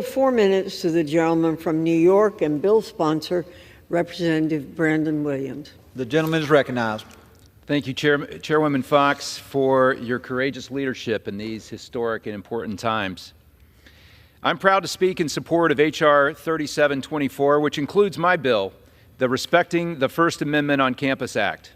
4 minutes to the gentleman from New York and bill sponsor, Representative Brandon Williams. The gentleman is recognized. Thank you, Chairwoman Fox, for your courageous leadership in these historic and important times. I'm proud to speak in support of H.R. 3724, which includes my bill, the Respecting the First Amendment on Campus Act.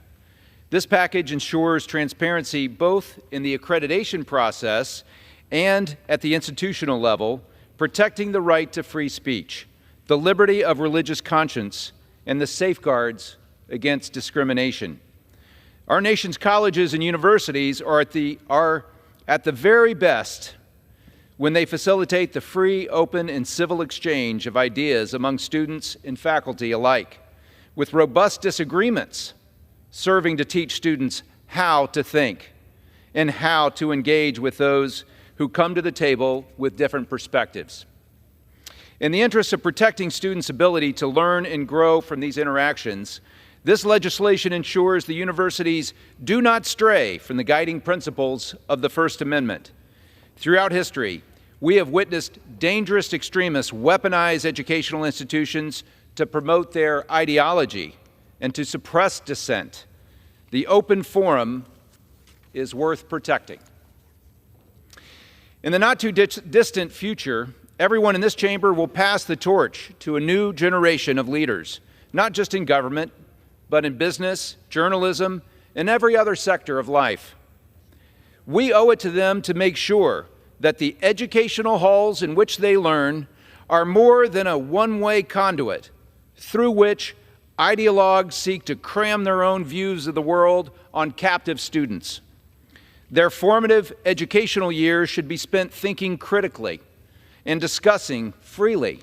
This package ensures transparency both in the accreditation process and at the institutional level, protecting the right to free speech, the liberty of religious conscience, and the safeguards against discrimination. Our nation's colleges and universities are at the very best when they facilitate the free, open, and civil exchange of ideas among students and faculty alike, with robust disagreements serving to teach students how to think and how to engage with those who come to the table with different perspectives. In the interest of protecting students' ability to learn and grow from these interactions, this legislation ensures the universities do not stray from the guiding principles of the First Amendment. Throughout history, we have witnessed dangerous extremists weaponize educational institutions to promote their ideology and to suppress dissent. The open forum is worth protecting. In the not-too-distant future, everyone in this chamber will pass the torch to a new generation of leaders, not just in government, but in business, journalism, and every other sector of life. We owe it to them to make sure that the educational halls in which they learn are more than a one-way conduit through which ideologues seek to cram their own views of the world on captive students. Their formative educational years should be spent thinking critically and discussing freely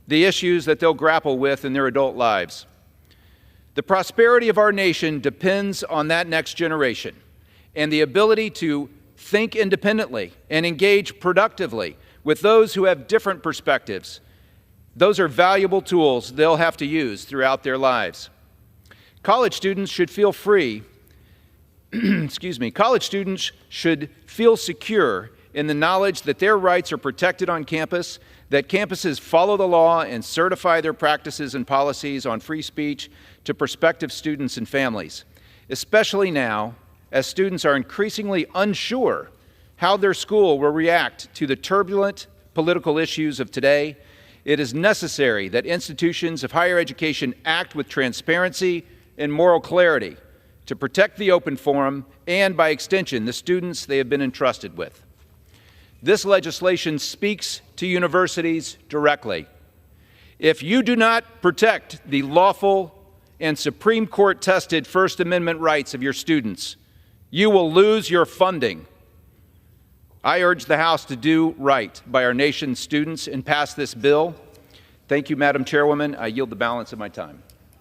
the issues that they'll grapple with in their adult lives. The prosperity of our nation depends on that next generation and the ability to think independently and engage productively with those who have different perspectives. Those are valuable tools they'll have to use throughout their lives. College students should feel free, college students should feel secure in the knowledge that their rights are protected on campus, that campuses follow the law and certify their practices and policies on free speech to prospective students and families, especially now as students are increasingly unsure how their school will react to the turbulent political issues of today. It is necessary that institutions of higher education act with transparency and moral clarity to protect the open forum and, by extension, the students they have been entrusted with. This legislation speaks to universities directly. If you do not protect the lawful and Supreme Court tested First Amendment rights of your students, you will lose your funding. I urge the House to do right by our nation's students and pass this bill. Thank you, Madam Chairwoman. I yield the balance of my time.